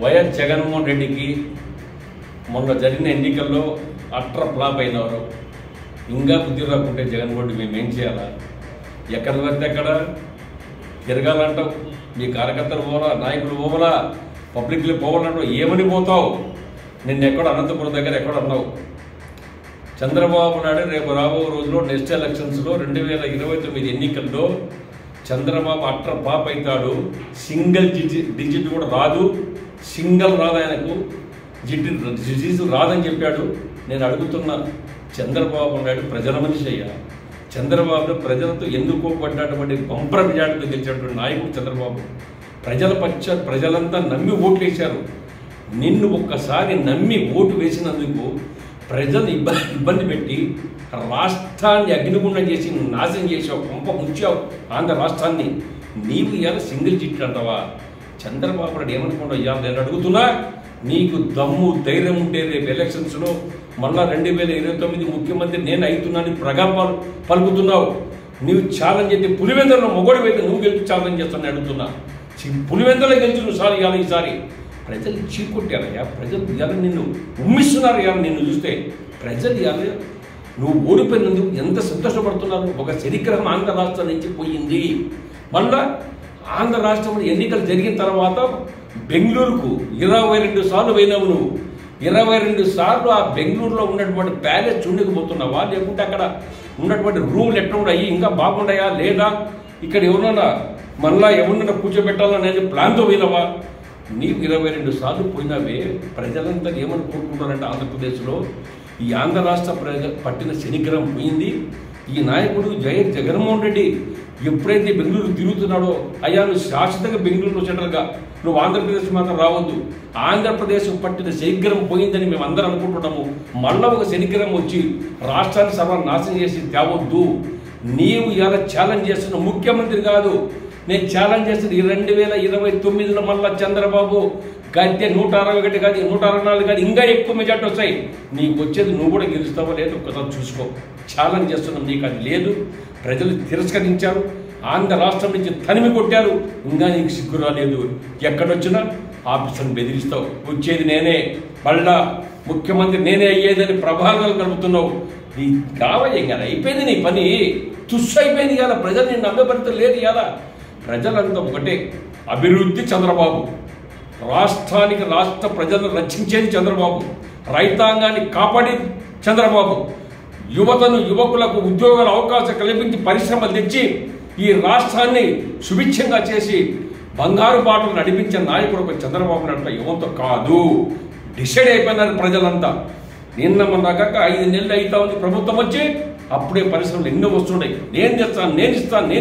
YS Jaganmohan రెడ్డికి మొన్న జరిగిన ఎన్నికల్లో అట్ర ఫ్లాప్ అయినవారు ఇంకా బుద్ధి రాకుంటే జగన్మోహన్ రెడ్డి మేము ఏం చేయాలా? ఎక్కడ పడితే అక్కడ తిరగాలంటావు, మీ కార్యకర్తలు పోవాలా, నాయకులు పోవాలా, పబ్లిక్లు పోవాలంటావు, ఏమని పోతావు? నిన్న ఎక్కడ అనంతపురం దగ్గర ఎక్కడ అన్నావు? చంద్రబాబు నాయుడు రేపు రాబో రోజులో నెక్స్ట్ ఎలక్షన్స్లో 2029 ఎన్నికల్లో చంద్రబాబు అట్ర పాప్ అవుతాడు. సింగిల్ డిజిట్ కూడా రాదు, సింగిల్ రాదు, ఆయనకు డిజిట్ రాదని చెప్పాడు. నేను అడుగుతున్నా, చంద్రబాబు నాయుడు ప్రజల మనిషి అయ్యా. చంద్రబాబు ప్రజలతో ఎన్నుకోబడ్డటువంటి బంపర్ మెజార్టీతో గెలిచినటువంటి నాయకుడు చంద్రబాబు. ప్రజలంతా నమ్మి ఓట్లు వేశారు. నిన్ను ఒక్కసారి నమ్మి ఓటు వేసినందుకు ప్రజలు ఇబ్బంది పెట్టి రాష్ట్రాన్ని అగ్నిగుండం చేసి నాశనం చేసావు, పంప ముంచావు ఆంధ్ర రాష్ట్రాన్ని. నీవు ఇవాళ సింగిల్ చిట్ అంటావా? చంద్రబాబు నాయుడు ఏమనుకుంటా ఇవాళ నేను అడుగుతున్నా, నీకు దమ్ము ధైర్యం ఉంటే రేపు ఎలక్షన్స్లో మళ్ళా 2029 ముఖ్యమంత్రి నేను అవుతున్నాను ప్రగల్భాలు పలుకుతున్నావు. నీవు ఛాలెంజ్ అయితే పులివెందులలో మొగడు అయితే నువ్వు గెలిచి ఛాలెంజ్ చేస్తాను అడుగుతున్నా. పులివెందులో గెలిచి నువ్వు సార్ ఇవాళ ఈసారి ప్రజలు చీకొట్టారయ్యా. ప్రజలు ఇవాళ నిన్ను ఉమ్మిస్తున్నారు. ఇవాళ నిన్ను చూస్తే ప్రజలు ఇవాళ నువ్వు ఓడిపోయినందుకు ఎంత సంతోషపడుతున్నారు. ఒక శనిగ్రహం ఆంధ్ర రాష్ట్రం నుంచి పోయింది. మళ్ళా ఆంధ్ర రాష్ట్రంలో ఎన్నికలు జరిగిన తర్వాత బెంగళూరుకు 22 సార్లు పోయినావు నువ్వు. 22 సార్లు ఆ బెంగళూరులో ఉన్నటువంటి ప్యాలెస్ చూడకపోతున్నావా? లేకుంటే అక్కడ ఉన్నటువంటి రూమ్లు ఎట్లా ఉన్నాయి, ఇంకా బాగుంటాయా లేదా? ఇక్కడ ఎవరన్నా మళ్ళా ఎవరినైనా కూర్చోబెట్టాలనేది ప్లాన్తో పోయినావా? నీవు 22 సార్లు పోయినావే. ప్రజలంతా ఏమని కోరుకుంటారంటే ఆంధ్రప్రదేశ్లో ఈ ఆంధ్ర రాష్ట్ర పట్టిన శనిగ్రహం పోయింది. ఈ నాయకుడు జగన్మోహన్ రెడ్డి ఎప్పుడైతే బెంగళూరు తిరుగుతున్నాడో, అయ్యా నువ్వు శాశ్వతంగా బెంగళూరులో సెంట్రల్గా, నువ్వు ఆంధ్రప్రదేశ్ మాత్రం రావద్దు. ఆంధ్రప్రదేశ్ పట్టిన శనిగ్రహం పోయిందని మేము అందరం అనుకుంటున్నాము. మళ్ళా ఒక శనిగ్రహం వచ్చి రాష్ట్రాన్ని సర్వనాశనం చేసి తేవద్దు. నీవు ఇలా ఛాలెంజ్ చేస్తున్న ముఖ్యమంత్రి కాదు, నేను ఛాలెంజ్ చేస్తుంది 2029లో మళ్ళా చంద్రబాబు గద్దె 161 కాదు, 164 కాదు, ఇంకా ఎక్కువ మెజార్టీ వస్తాయి. నీకు వచ్చేది నువ్వు కూడా గెలుస్తావో లేదు ఒకసారి చూసుకో. ఛాలెంజ్ చేస్తున్నాం, నీకు అది లేదు. ప్రజలు తిరస్కరించారు, ఆంధ్ర రాష్ట్రం నుంచి తనిమి కొట్టారు. ఇంకా నీకు సిగ్గు రాలేదు. ఎక్కడొచ్చినా ఆఫీసర్ని బెదిరిస్తావు, వచ్చేది నేనే, మళ్ళా ముఖ్యమంత్రి నేనే అయ్యేదని ప్రభావాలు కలుపుతున్నావు. నీ కావయ్య కదా, అయిపోయింది నీ పని, తుస్సు అయిపోయింది కదా. ప్రజలు నేను నమ్మే పరిస్థితి లేదు కదా. ప్రజలంతా ఒకటే, అభివృద్ధి చంద్రబాబు, రాష్ట్రానికి రాష్ట్ర ప్రజలను రక్షించేది చంద్రబాబు, రైతాంగాన్ని కాపాడి చంద్రబాబు, యువకులకు ఉద్యోగాల అవకాశం కల్పించి పరిశ్రమలు తెచ్చి ఈ రాష్ట్రాన్ని సుభిక్షంగా చేసి బంగారు బాటలు నడిపించే నాయకుడు ఒక చంద్రబాబు నాయుడు యువత కాదు. డిసైడ్ అయిపోయినారు ప్రజలంతా. నిన్న మొన్నగా 5 నెలలు అవుతా ఉంది ప్రభుత్వం వచ్చి, అప్పుడే పరిశ్రమలు ఎన్నో వస్తున్నాయి. నేను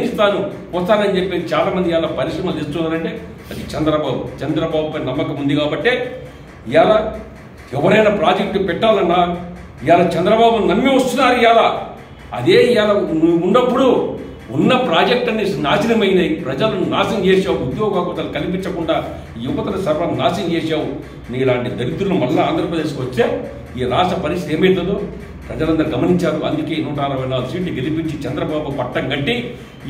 ఇస్తాను వస్తానని చెప్పి చాలా మంది ఇలా పరిశ్రమలు తెస్తున్నారంటే అది చంద్రబాబు పై నమ్మకం ఉంది కాబట్టే ఇలా ఎవరైనా ప్రాజెక్టు పెట్టాలన్నా ఇవాళ చంద్రబాబు నమ్మి వస్తున్నారు. ఇవాళ అదే ఇవాళ ఉన్నప్పుడు ఉన్న ప్రాజెక్టుని నాశనమైనవి, ప్రజలను నాశనం చేసావు, ఉద్యోగ అవకాశాలు కల్పించకుండా యువతను సర్వం నాశనం చేసావు. నీలాంటి దరిద్రులు మళ్ళీ ఆంధ్రప్రదేశ్కి వచ్చే ఈ రాష్ట్ర పరిస్థితి ఏమవుతుందో ప్రజలందరూ గమనించారు. అందుకే 164 సీట్లు గెలిపించి చంద్రబాబు పట్టం కట్టి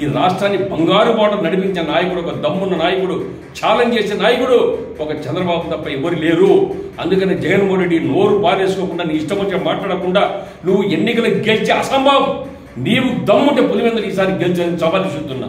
ఈ రాష్ట్రాన్ని బంగారు బాట నడిపించే నాయకుడు, ఒక దమ్మున్న నాయకుడు, ఛాలెంజ్ చేసే నాయకుడు ఒక చంద్రబాబు తప్ప ఎవరు లేరు. అందుకని జగన్మోహన్ రెడ్డి నోరు పారేసుకోకుండా, నీ ఇష్టం వచ్చే మాట్లాడకుండా నువ్వు ఎన్నికలు గెలిచే అసంభవం. నీవు దమ్ముంటే పులివెందులు ఈసారి గెలిచాలని సవాలు చూస్తున్నా.